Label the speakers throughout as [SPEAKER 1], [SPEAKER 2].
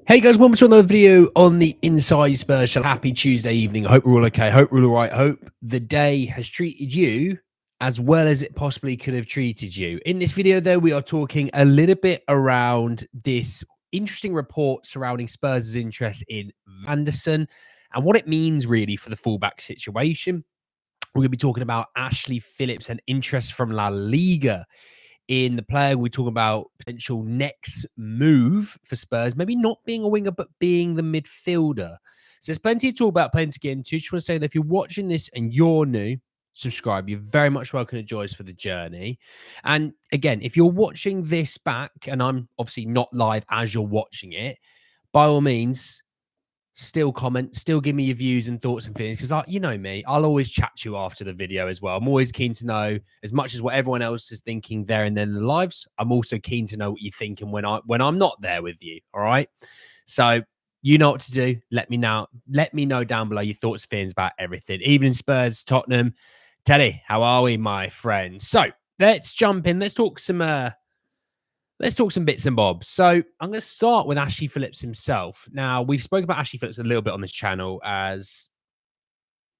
[SPEAKER 1] Hey guys, welcome to another video on the Inside Spurs show. Happy Tuesday evening. I hope we're all okay. Hope we're all right. Hope the day has treated you as well as it possibly could have treated you. In this video, though, we are talking a little bit around this interesting report surrounding Spurs' interest in Vanderson and what it means really for the fullback situation. We're going to be talking about Ashley Phillips and interest from La Liga in the player. We talk about potential next move for Spurs, maybe not being a winger, but being the midfielder. So there's plenty to talk about, plenty to get into. Just want to say that if you're watching this and you're new, subscribe. You're very much welcome to join us for the journey. And again, if you're watching this back, and I'm obviously not live as you're watching it, by all means, still comment, still give me your views and thoughts and feelings, because you know me, I'll always chat to you after the video as well. I'm always keen to know, as much as what everyone else is thinking there and then in their lives, I'm also keen to know what you're thinking when I'm not there with you. All right. So you know what to do. Let me know down below your thoughts and feelings about everything. Evening Spurs, Tottenham. Teddy, how are we, my friend? So let's jump in. Let's talk some bits and bobs. So I'm going to start with Ashley Phillips himself. Now, we've spoken about Ashley Phillips a little bit on this channel, as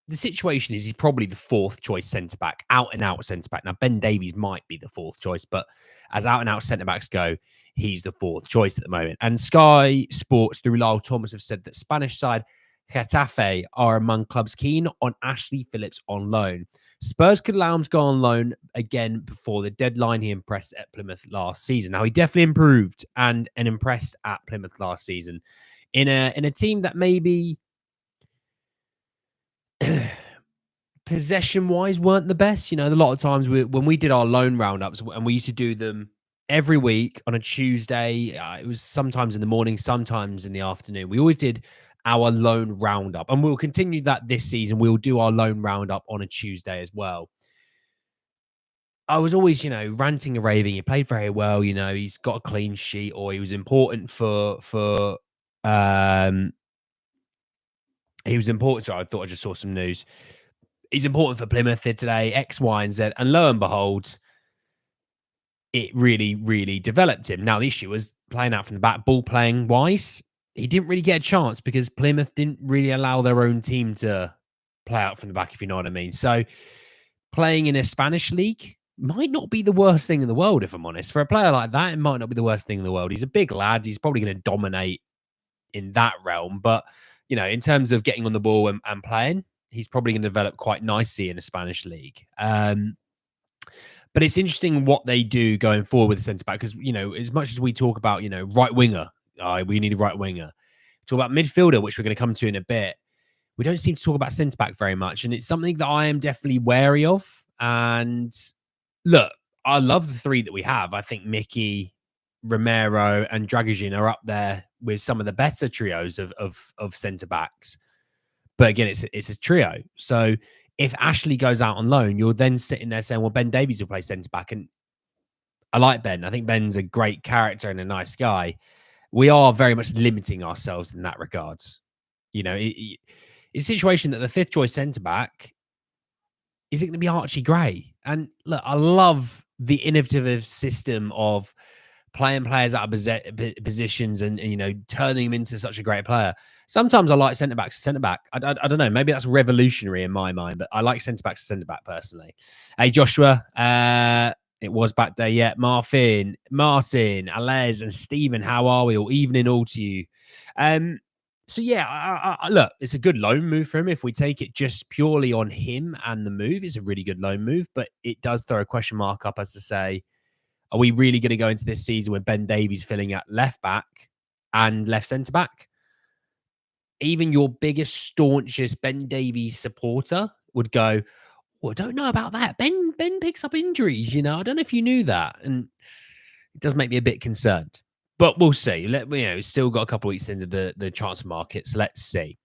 [SPEAKER 1] the situation is he's probably the fourth choice centre-back, out-and-out centre-back. Now, Ben Davies might be the fourth choice, but as out-and-out centre-backs go, he's the fourth choice at the moment. And Sky Sports, through Lyle Thomas, have said that Spanish side Getafe are among clubs keen on Ashley Phillips on loan. Spurs could allow him to go on loan again before the deadline. He impressed at Plymouth last season. Now, he definitely improved and impressed at Plymouth last season in a team that maybe possession-wise weren't the best. You know, a lot of times when we did our loan roundups, and we used to do them every week on a Tuesday, it was sometimes in the morning, sometimes in the afternoon. We always did our loan roundup, and we'll continue that this season. We'll do our loan roundup on a Tuesday as well. I was always, ranting and raving. He played very well. He's got a clean sheet, or he was important he was important. Sorry, I thought I just saw some news. He's important for Plymouth here today, X, Y, and Z. And lo and behold, it really, really developed him. Now, the issue was playing out from the back, ball playing wise. He didn't really get a chance because Plymouth didn't really allow their own team to play out from the back, if you know what I mean. So playing in a Spanish league might not be the worst thing in the world, if I'm honest. For a player like that, it might not be the worst thing in the world. He's a big lad. He's probably going to dominate in that realm. But, in terms of getting on the ball and playing, he's probably going to develop quite nicely in a Spanish league. But it's interesting what they do going forward with the centre-back, because, as much as we talk about, right winger, we need a right winger. Talk about midfielder, which we're going to come to in a bit. We don't seem to talk about centre-back very much, and it's something that I am definitely wary of. And look, I love the three that we have. I think Mickey, Romero, and Dragajin are up there with some of the better trios of centre-backs. But again, it's a trio. So if Ashley goes out on loan, you're then sitting there saying, well, Ben Davies will play centre-back. And I like Ben. I think Ben's a great character and a nice guy. We are very much limiting ourselves in that regards. It's a situation that the fifth choice centre-back, is it going to be Archie Gray? And look, I love the innovative system of playing players out of positions and turning them into such a great player. Sometimes I like centre-back to centre-back. I don't know. Maybe that's revolutionary in my mind, but I like centre-back to centre-back personally. Hey, Joshua. It was back day yet. Martin, Alez, and Stephen, how are we? All evening all to you. So yeah, look, it's a good loan move for him. If we take it just purely on him and the move, it's a really good loan move, but it does throw a question mark up as to say, are we really going to go into this season with Ben Davies filling at left back and left centre back? Even your biggest, staunchest Ben Davies supporter would go, well, I don't know about that. Ben picks up injuries, I don't know if you knew that. And it does make me a bit concerned. But we'll see. It's still got a couple of weeks into the transfer market, so let's see.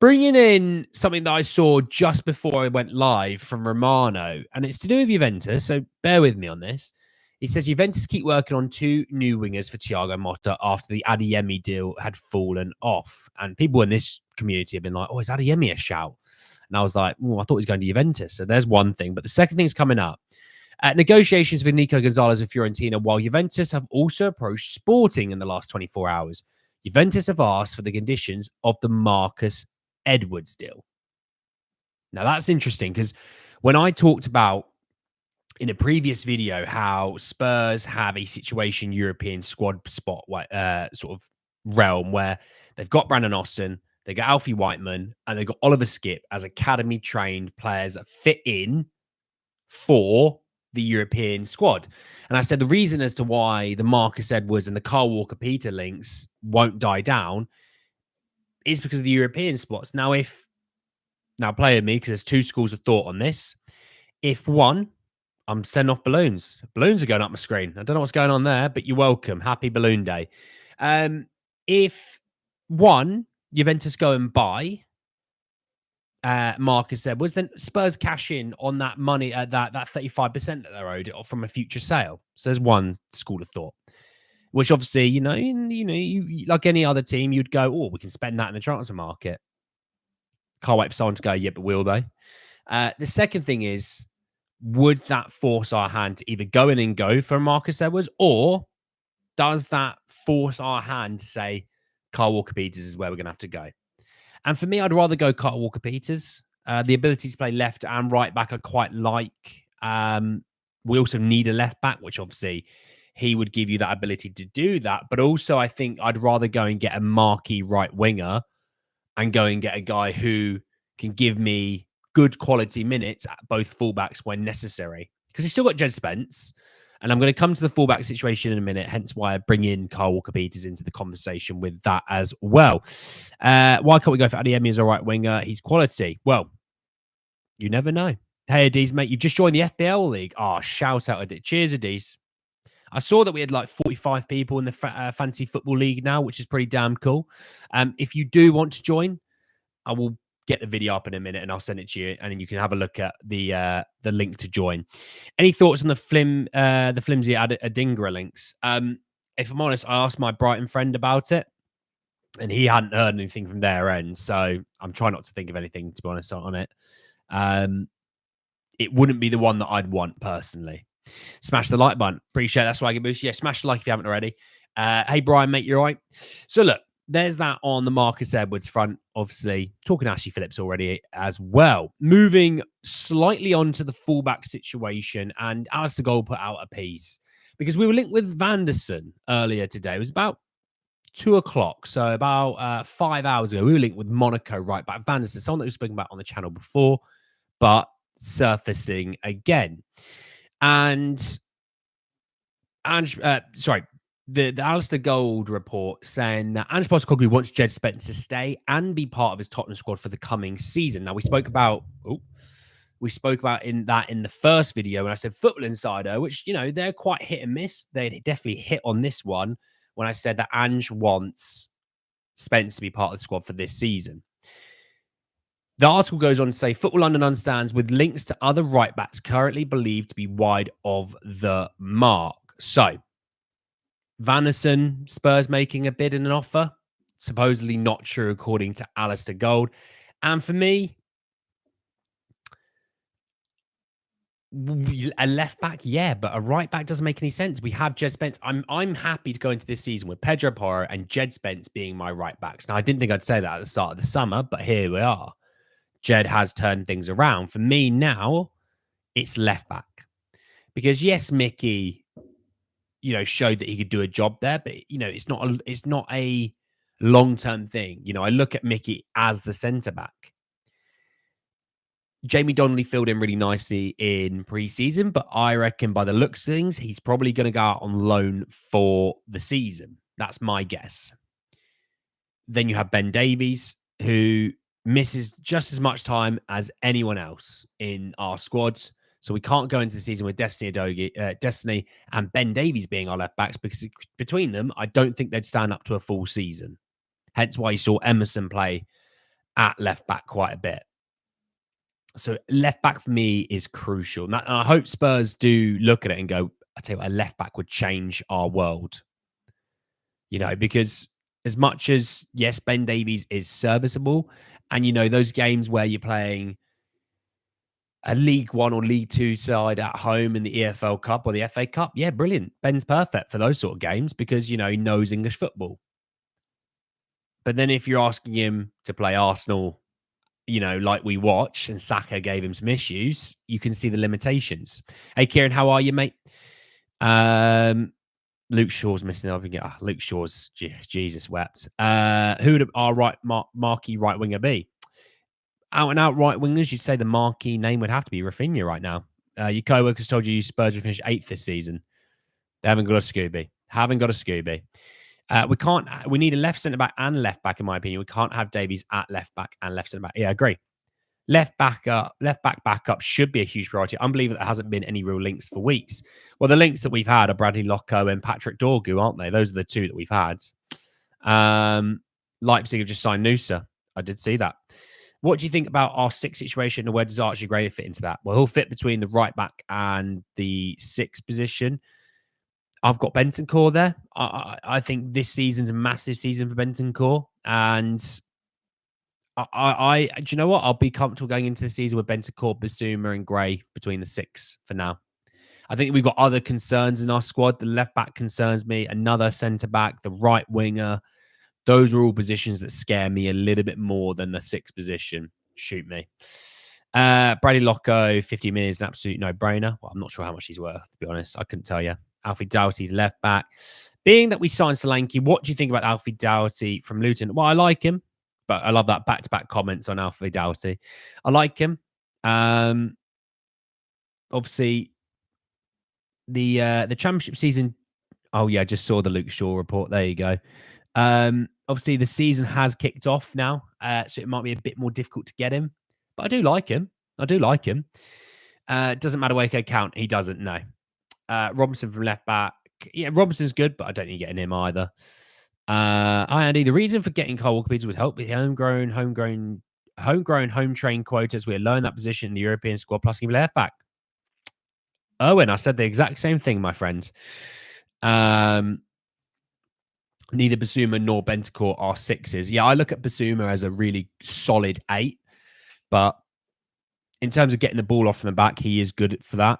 [SPEAKER 1] Bringing in something that I saw just before I went live from Romano, and it's to do with Juventus, so bear with me on this. He says Juventus keep working on two new wingers for Thiago Motta after the Adeyemi deal had fallen off. And people in this community have been like, oh, is Adeyemi a shout? And I was like, I thought he was going to Juventus. So there's one thing. But the second thing's coming up. Negotiations with Nico Gonzalez with Fiorentina, while Juventus have also approached Sporting in the last 24 hours. Juventus have asked for the conditions of the Marcus Edwards deal. Now, that's interesting because when I talked about in a previous video how Spurs have a situation European squad spot sort of realm where they've got Brandon Austin, they got Alfie Whiteman, and they've got Oliver Skip as academy trained players that fit in for the European squad. And I said the reason as to why the Marcus Edwards and the Kyle Walker-Peters links won't die down is because of the European spots. Now play with me because there's two schools of thought on this. If one, I'm sending off balloons. Balloons are going up my screen. I don't know what's going on there, but you're welcome. Happy Balloon Day. If one, Juventus go and buy Marcus Edwards, then Spurs cash in on that money, that 35% that they're owed from a future sale. So there's one school of thought, which obviously, you like any other team, you'd go, oh, we can spend that in the transfer market. Can't wait for someone to go, yeah, but will they? The second thing is, would that force our hand to either go in and go for Marcus Edwards, or does that force our hand to say Kyle Walker-Peters is where we're going to have to go? And for me, I'd rather go Kyle Walker-Peters. The ability to play left and right back I quite like. We also need a left back, which obviously he would give you that ability to do that. But also I think I'd rather go and get a marquee right winger and go and get a guy who can give me good quality minutes at both fullbacks when necessary. Because he's still got Jed Spence. And I'm going to come to the fullback situation in a minute, hence why I bring in Kyle Walker-Peters into the conversation with that as well. Why can't we go for Adeyemi as a right winger? He's quality. Well, you never know. Hey, Adiz, mate, you've just joined the FBL League. Oh, shout out, Adiz. Cheers, Adiz. I saw that we had like 45 people in the Fantasy Football League now, which is pretty damn cool. If you do want to join, I will get the video up in a minute and I'll send it to you, and then you can have a look at the link to join. Any thoughts on the flimsy Adingra links? If I'm honest, I asked my Brighton friend about it, and he hadn't heard anything from their end. So I'm trying not to think of anything, to be honest, on it. It wouldn't be the one that I'd want personally. Smash the like button. Appreciate that, Swaggy Boost. Yeah, smash the like if you haven't already. Hey, Brian, mate, you're right. So look, there's that on the Marcus Edwards front. Obviously, talking Ashley Phillips already as well. Moving slightly on to the fullback situation, and Alistair Gold put out a piece because we were linked with Vanderson earlier today. It was about 2 o'clock, so about 5 hours ago. We were linked with Monaco right back Vanderson, someone that we've spoken about on the channel before, but surfacing again. And the Alistair Gold report saying that Ange Postecoglou wants Jed Spence to stay and be part of his Tottenham squad for the coming season. Now, we spoke about in the first video when I said Football Insider, which, they're quite hit and miss. They definitely hit on this one when I said that Ange wants Spence to be part of the squad for this season. The article goes on to say Football London understands with links to other right backs currently believed to be wide of the mark. So, Vanderson, Spurs making a bid and an offer. Supposedly not true according to Alistair Gold. And for me, a left back, yeah, but a right back doesn't make any sense. We have Jed Spence. I'm happy to go into this season with Pedro Porro and Jed Spence being my right backs. Now, I didn't think I'd say that at the start of the summer, but here we are. Jed has turned things around. For me now, it's left back. Because yes, Mickey, showed that he could do a job there, but it's not a long-term thing. I look at Mickey as the centre back. Jamie Donnelly filled in really nicely in pre-season, but I reckon by the looks of things, he's probably going to go out on loan for the season. That's my guess. Then you have Ben Davies, who misses just as much time as anyone else in our squads. So we can't go into the season with Destiny and Ben Davies being our left backs, because between them, I don't think they'd stand up to a full season. Hence why you saw Emerson play at left back quite a bit. So left back for me is crucial. And I hope Spurs do look at it and go, I tell you what, a left back would change our world. Because as much as, yes, Ben Davies is serviceable, and those games where you're playing a League One or League Two side at home in the EFL Cup or the FA Cup, yeah, brilliant. Ben's perfect for those sort of games because, you know, he knows English football. But then if you're asking him to play Arsenal, you know, like we watch, and Saka gave him some issues, you can see the limitations. Hey, Kieran, how are you, mate? Um, Luke Shaw's missing. I think Luke Shaw's Jesus wept. Who would our marquee right winger be? Out and out right wingers, you'd say the marquee name would have to be Rafinha right now. Your co-workers told you Spurs would finish 8th this season. They haven't got a Scooby. Haven't got a Scooby. We can't. We need a left centre back and left back, in my opinion. We can't have Davies at left back and left centre back. Yeah, I agree. Left back backup should be a huge priority. Unbelievable there hasn't been any real links for weeks. Well, the links that we've had are Bradley Locko and Patrick Dorgu, aren't they? Those are the two that we've had. Leipzig have just signed Nusa. I did see that. What do you think about our 6 situation and where does Archie Gray fit into that? Well, he'll fit between the right back and the 6 position. I've got Bentancur there. I think this season's a massive season for Bentancur. And do you know what? I'll be comfortable going into the season with Bentancur, Basuma, and Gray between the 6 for now. I think we've got other concerns in our squad. The left back concerns me. Another centre back, the right winger. Those are all positions that scare me a little bit more than the 6th position. Shoot me. Bradley Locko, 50 million is an absolute no-brainer. Well, I'm not sure how much he's worth, to be honest. I couldn't tell you. Alfie Doughty, left back. Being that we signed Solanke, what do you think about Alfie Doughty from Luton? Well, I like him, but I love that back-to-back comments on Alfie Doughty. I like him. Obviously, the championship season. Oh yeah, I just saw the Luke Shaw report. There you go. Obviously, the season has kicked off now, so it might be a bit more difficult to get him. But I do like him. Doesn't matter where he count. He doesn't know. Robinson from left back. Yeah, Robinson's good, but I don't need getting him either. Andy, the reason for getting Kyle Walker-Peters would help with homegrown, home-trained quotas. We're low in that position in the European squad, plus give left back. Owen, I said the exact same thing, my friend. Neither Basuma nor Bentancur are 6s. Yeah, I look at Basuma as a really solid 8, but in terms of getting the ball off from the back, he is good for that.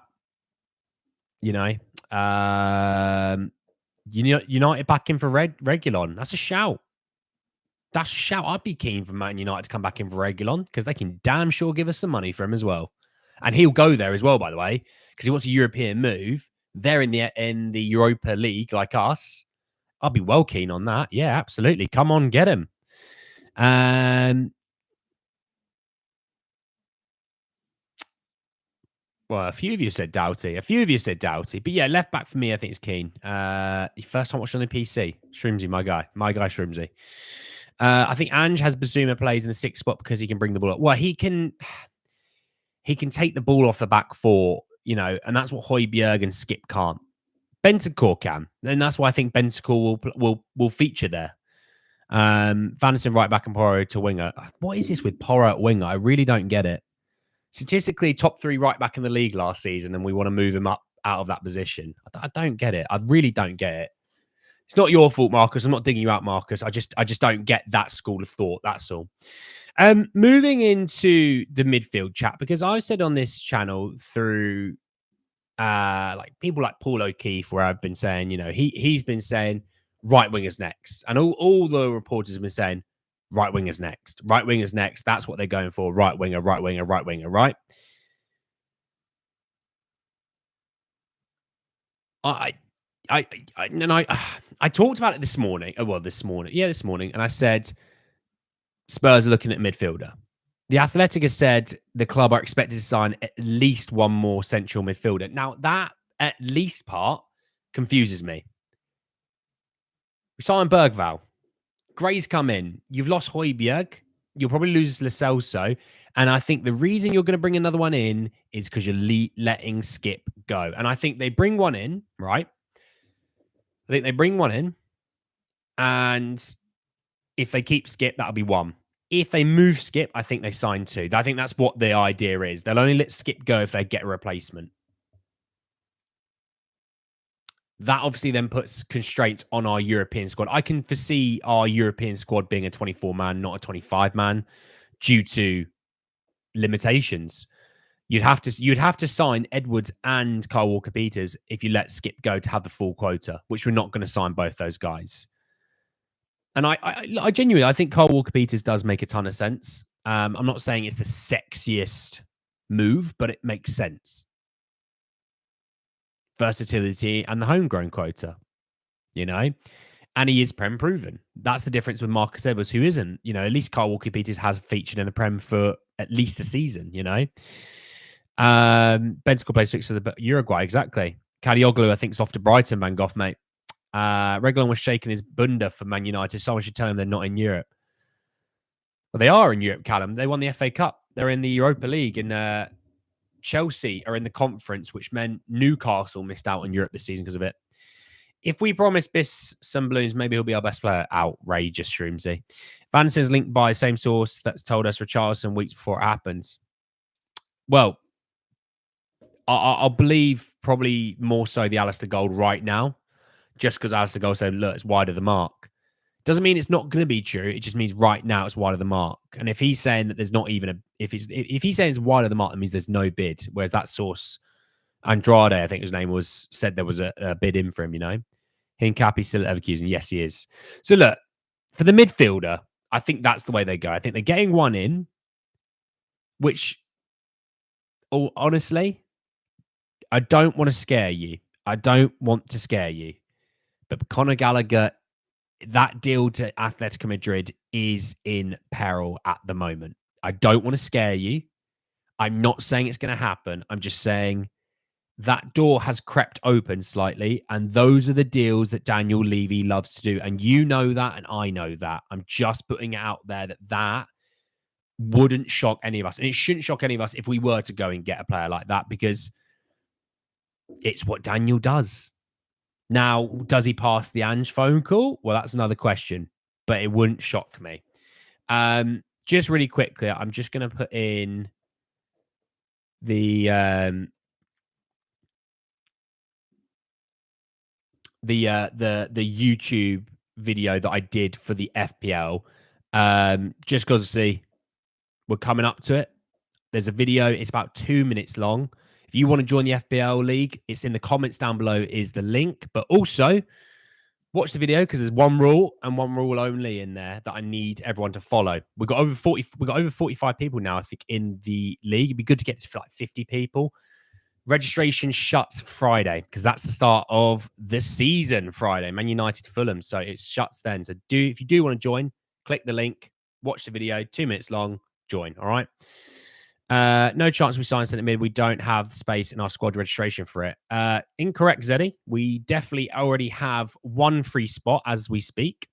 [SPEAKER 1] You know, United back in for Reguilon. That's a shout. I'd be keen for Man United to come back in for Reguilon because they can damn sure give us some money for him as well. And he'll go there as well, by the way, because he wants a European move. They're in the Europa League like us. I'll be well keen on that. Yeah, absolutely. Come on, get him. Well, a few of you said Doughty. But yeah, left back for me, I think is Keane. First time watching on the PC. Shroomsy, my guy. Shroomsy. I think Ange has Basuma plays in the 6th spot because he can bring the ball up. Well, he can take the ball off the back 4, you know, and that's what Højbjerg and Skip can't. Bentancur can, and that's why I think Bentancur will feature there. Vanderson right back and Porro to winger. What is this with Porro at winger? I really don't get it. Statistically, top 3 right back in the league last season, and we want to move him up out of that position. I don't get it. I really don't get it. It's not your fault, Marcus. I'm not digging you out, Marcus. I just don't get that school of thought. That's all. Moving into the midfield chat, because I've said on this channel through like people like Paul O'Keefe, where I've been saying, you know, he's been saying right wingers next, and all the reporters have been saying right wingers next. That's what they're going for. Right winger. Right. I talked about it this morning. This morning, and I said Spurs are looking at midfielder. The Athletic has said the club are expected to sign at least one more central midfielder. Now, that at least part confuses me. We signed Bergvall. Gray's come in. You've lost Højbjerg. You'll probably lose Lo Celso. And I think the reason you're going to bring another one in is because you're letting Skip go. And I think they bring one in, right? And if they keep Skip, that'll be 1. If they move Skip, I think they sign 2. I think that's what the idea is. They'll only let Skip go if they get a replacement. That obviously then puts constraints on our European squad. I can foresee our European squad being a 24-man, not a 25-man, due to limitations. You'd have to sign Edwards and Kyle Walker-Peters if you let Skip go to have the full quota, which we're not going to sign both those guys. And I genuinely, I think Kyle Walker-Peters does make a ton of sense. I'm not saying it's the sexiest move, but it makes sense. Versatility and the homegrown quota, you know? And he is Prem proven. That's the difference with Marcus Edwards, who isn't. You know, at least Kyle Walker-Peters has featured in the Prem for at least a season, you know? Bensko plays fixed for the Uruguay, exactly. Kadioglu, I think, is off to Brighton, Van Gogh, mate. Reguilon was shaking his bunda for Man United. Someone should tell him they're not in Europe. Well, they are in Europe, Callum. They won the FA Cup. They're in the Europa League, and Chelsea are in the conference, which meant Newcastle missed out on Europe this season because of it. If we promise Biss some balloons, maybe he'll be our best player. Outrageous, Shroomsy. Van says linked by same source that's told us Richarlison weeks before it happens. Well, I'll believe probably more so the Alistair Gold right now, just because Alistair Gold said, look, it's wide of the mark. Doesn't mean it's not going to be true. It just means right now it's wide of the mark. And if he's saying that there's not even a, if he's saying it's wide of the mark, that means there's no bid. Whereas that source, Andrade, I think his name was, said there was a bid in for him, you know. Hincapie's still at Leverkusen. Yes, he is. So look, for the midfielder, I think that's the way they go. I think they're getting one in, which, honestly, I don't want to scare you. I don't want to scare you. But Conor Gallagher, that deal to Atletico Madrid is in peril at the moment. I don't want to scare you. I'm not saying it's going to happen. I'm just saying that door has crept open slightly, and those are the deals that Daniel Levy loves to do. And you know that, and I know that. I'm just putting it out there that wouldn't shock any of us. And it shouldn't shock any of us if we were to go and get a player like that, because it's what Daniel does. Now, does he pass the Ange phone call? Well, that's another question, but it wouldn't shock me. Just really quickly, I'm just going to put in the YouTube video that I did for the FPL. Just because, see, we're coming up to it. There's a video. It's about 2 minutes long. If you want to join the FPL league, it's in the comments down below is the link. But also, watch the video because there's one rule and one rule only in there that I need everyone to follow. We've got over 45 people now, I think, in the league. It'd be good to get to like 50 people. Registration shuts Friday because that's the start of the season. Friday, Man United Fulham. So it shuts then. So if you do want to join, click the link, watch the video, 2 minutes long, join. All right. No chance we sign centre mid. We don't have space in our squad registration for it. Incorrect, Zeddy. We definitely already have one free spot as we speak.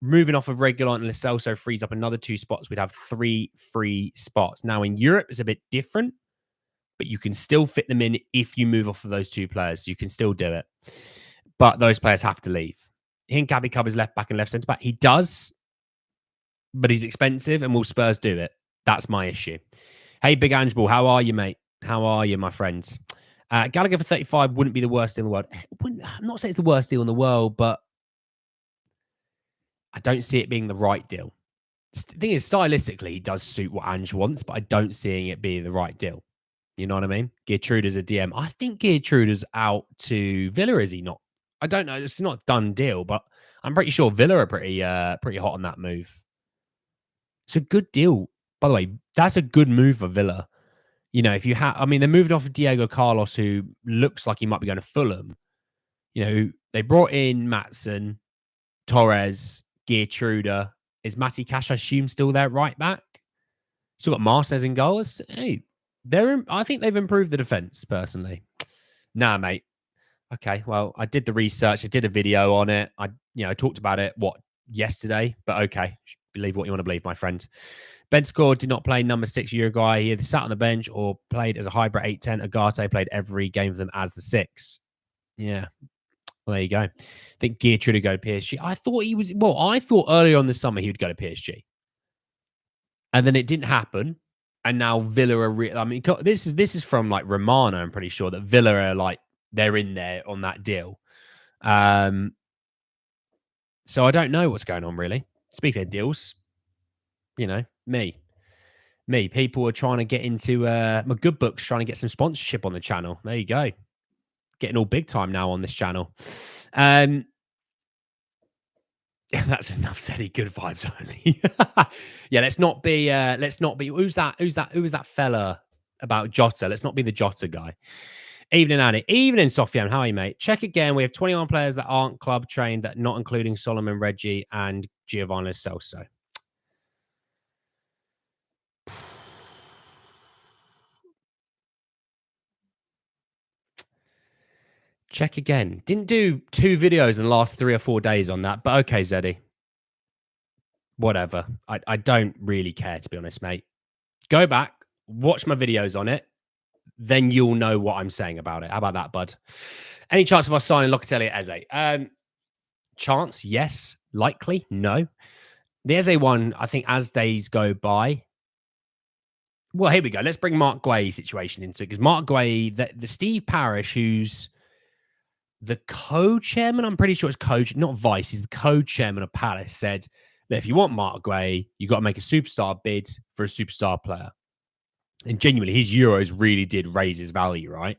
[SPEAKER 1] Moving off of Reguilon and Lo Celso frees up another 2 spots. We'd have 3 free spots. Now in Europe, it's a bit different, but you can still fit them in if you move off of those 2 players. You can still do it. But those players have to leave. Hincapie covers left back and left centre back. He does, but he's expensive, and will Spurs do it? That's my issue. Hey, Big Ange Ball, how are you, mate? How are you, my friends? Gallagher for 35 wouldn't be the worst deal in the world. I'm not saying it's the worst deal in the world, but I don't see it being the right deal. The thing is, stylistically, he does suit what Ange wants, but I don't see it being the right deal. You know what I mean? Geertruda's a DM. I think Geertruda's out to Villa, is he not? I don't know. It's not a done deal, but I'm pretty sure Villa are pretty hot on that move. It's a good deal. By the way, that's a good move for Villa. You know, if you have, I mean, they moved off of Diego Carlos, who looks like he might be going to Fulham. You know, they brought in Maatsen, Torres, Geertruda. Is Matty Cash, I assume, still there right back? Still got Marquez in goals. Hey, I think they've improved the defense, personally. Nah, mate. Okay, well, I did the research. I did a video on it. I talked about it, yesterday? But okay, believe what you want to believe, my friend. Ben Score did not play number 6 Uruguay. He either sat on the bench or played as a hybrid 8-10. Agate played every game for them as the 6. Yeah. Well, there you go. I think Geertrude would go to PSG. I thought earlier on this summer he would go to PSG. And then it didn't happen. And now Villa are this is from like Romano, I'm pretty sure, that Villa are like, they're in there on that deal. So I don't know what's going on, really. Speaking of deals, me. Me, people are trying to get into my good books, trying to get some sponsorship on the channel. There you go. Getting all big time now on this channel. That's enough said. Good vibes only. Yeah, let's not be. Who's that? Who was that fella about Jota? Let's not be the Jota guy. Evening, Annie. Evening, Sofian. How are you, mate? Check again. We have 21 players that aren't club trained, that not including Solomon, Reggie, and Giovanni Celso. Check again. Didn't do 2 videos in the last 3 or 4 days on that, but okay, Zeddy. Whatever. I don't really care, to be honest, mate. Go back, watch my videos on it, then you'll know what I'm saying about it. How about that, bud? Any chance of us signing Locatelli at Eze? Chance, yes. Likely, no. The Eze one, I think as days go by. Well, here we go. Let's bring Mark Guay's situation into it, because Mark Guay, the Steve Parish, who's the co-chairman, I'm pretty sure it's coach, not vice, he's the co-chairman of Palace, said that if you want Mark Guay, you got to make a superstar bid for a superstar player. And genuinely, his Euros really did raise his value, right?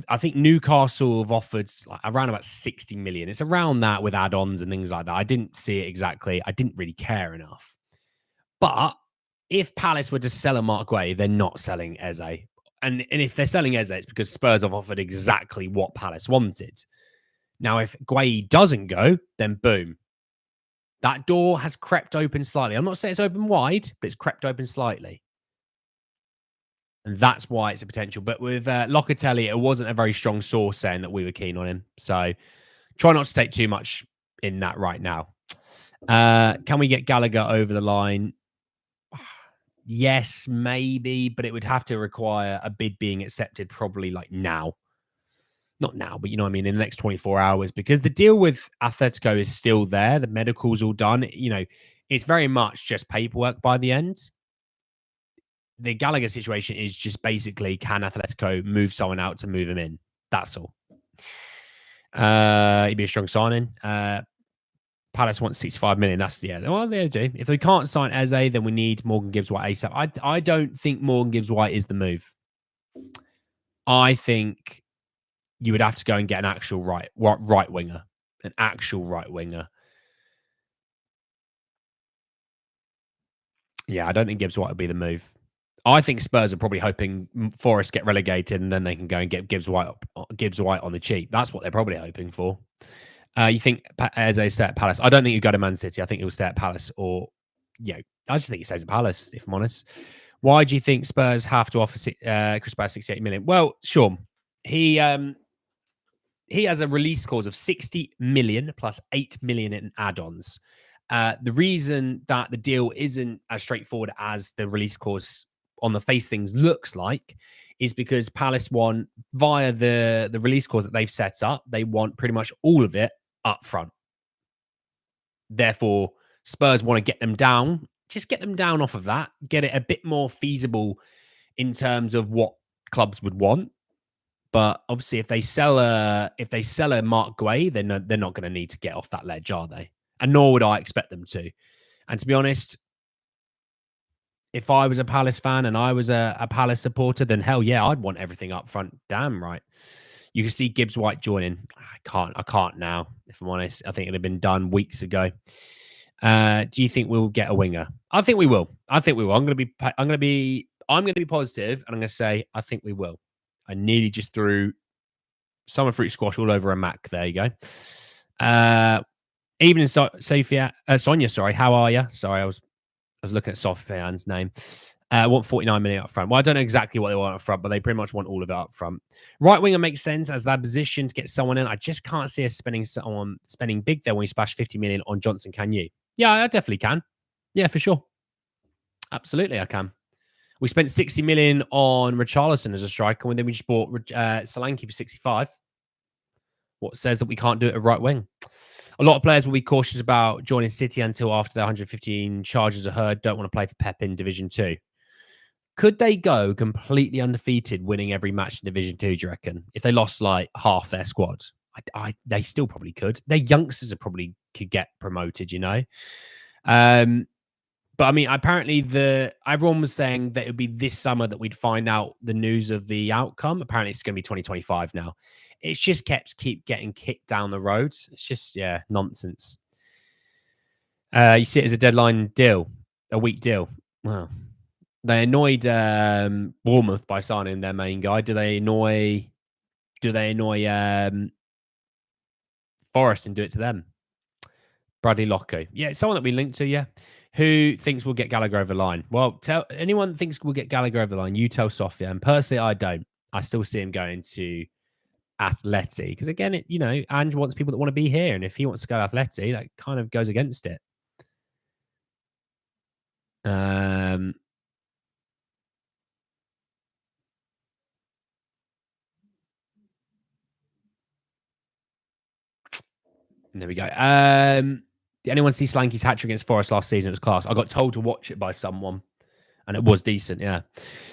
[SPEAKER 1] I think Newcastle have offered like around about 60 million. It's around that with add-ons and things like that. I didn't see it exactly. I didn't really care enough. But if Palace were to sell a Mark Guay, they're not selling Eze. And if they're selling Eze, it's because Spurs have offered exactly what Palace wanted. Now, if Guay doesn't go, then boom. That door has crept open slightly. I'm not saying it's open wide, but it's crept open slightly. And that's why it's a potential. But with Locatelli, it wasn't a very strong source saying that we were keen on him. So try not to take too much in that right now. Can we get Gallagher over the line? Yes, maybe, but it would have to require a bid being accepted probably like now. Not now, but you know what I mean, in the next 24 hours, because the deal with Atletico is still there. The medical's all done. You know, it's very much just paperwork by the end. The Gallagher situation is just basically, can Atletico move someone out to move him in? That's all. He'd be a strong signing. Palace wants 65 million. That's, yeah, well, they do. If we can't sign Eze, then we need Morgan Gibbs-White ASAP. I don't think Morgan Gibbs-White is the move. I think you would have to go and get an actual right winger. An actual right winger. Yeah, I don't think Gibbs-White would be the move. I think Spurs are probably hoping Forest get relegated and then they can go and get Gibbs-White on the cheap. That's what they're probably hoping for. You think Eze stay at Palace? I don't think he'll go to Man City. I think he'll stay at Palace, or I just think he stays at Palace, if I'm honest. Why do you think Spurs have to offer Chris Bass 68 million? Well, sure. He has a release clause of 60 million plus 8 million in add-ons. The reason that the deal isn't as straightforward as the release clause on the face things looks like is because Palace want, via the release clause that they've set up, they want pretty much all of it up front. Therefore, Spurs want to get them down, just get them down off of that, get it a bit more feasible in terms of what clubs would want. But obviously, if they sell a Mark Guay, then they're not going to need to get off that ledge, are they? And nor would I expect them to. And to be honest, if I was a Palace fan and I was a Palace supporter, then hell yeah, I'd want everything up front. Damn right. You can see Gibbs-White joining. I can't now, if I'm honest. I think it had been done weeks ago. Do you think we'll get a winger? I think we will. I'm going to be positive, and I'm going to say I think we will. I nearly just threw summer fruit squash all over a Mac. There you go. Evening, Sonia. Sorry, how are you? Sorry, I was looking at Sofian's name. Want 49 million up front. Well, I don't know exactly what they want up front, but they pretty much want all of it up front. Right winger makes sense as that position to get someone in. I just can't see us spending big there when we splash 50 million on Johnson. Can you? Yeah, I definitely can. Yeah, for sure. Absolutely, I can. We spent 60 million on Richarlison as a striker, and then we just bought Solanke for 65. What says that we can't do it at right wing? A lot of players will be cautious about joining City until after the 115 charges are heard. Don't want to play for Pep in Division 2. Could they go completely undefeated, winning every match in Division 2, do you reckon? If they lost like half their squad? They still probably could. Their youngsters probably could get promoted, you know? But I mean, apparently everyone was saying that it would be this summer that we'd find out the news of the outcome. Apparently, it's going to be 2025 now. It's just keep getting kicked down the road. It's just nonsense. You see it as a deadline deal, a week deal. Wow. They annoyed Bournemouth by signing their main guy. Do they annoy Forest and do it to them? Bradley Locke. Yeah, it's someone that we linked to, yeah. Who thinks we'll get Gallagher over the line? Well, tell anyone that thinks we'll get Gallagher over the line, you tell Sofia. And personally, I don't. I still see him going to Atleti. Because again, Ange wants people that want to be here. And if he wants to go to Atleti, that kind of goes against it. There we go. Did anyone see Slanky's hat trick against Forest last season? It was class. I got told to watch it by someone, and it was decent. Yeah.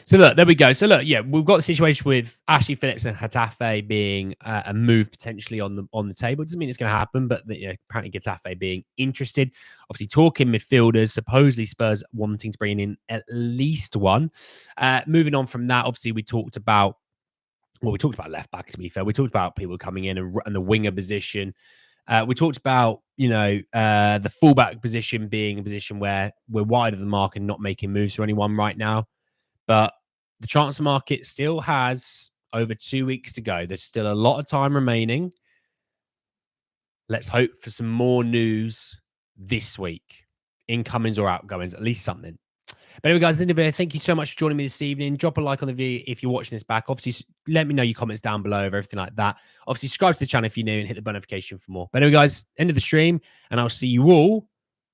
[SPEAKER 1] So look, there we go. So look, yeah, we've got the situation with Ashley Phillips and Getafe being a move potentially on the table. It doesn't mean it's going to happen, but apparently Getafe being interested. Obviously, talking midfielders. Supposedly Spurs wanting to bring in at least one. Moving on from that, obviously we talked about left back. To be fair, we talked about people coming in and the winger position. We talked about, the fullback position being a position where we're wide of the mark and not making moves for anyone right now. But the transfer market still has over 2 weeks to go. There's still a lot of time remaining. Let's hope for some more news this week. Incomings or outgoings, at least something. But anyway, guys, at the end of the video, thank you so much for joining me this evening. Drop a like on the video if you're watching this back. Obviously, let me know your comments down below of everything like that. Obviously, subscribe to the channel if you're new and hit the bell notification for more. But anyway, guys, end of the stream, and I'll see you all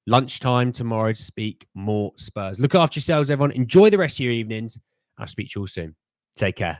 [SPEAKER 1] lunchtime tomorrow to speak more Spurs. Look after yourselves, everyone. Enjoy the rest of your evenings. I'll speak to you all soon. Take care.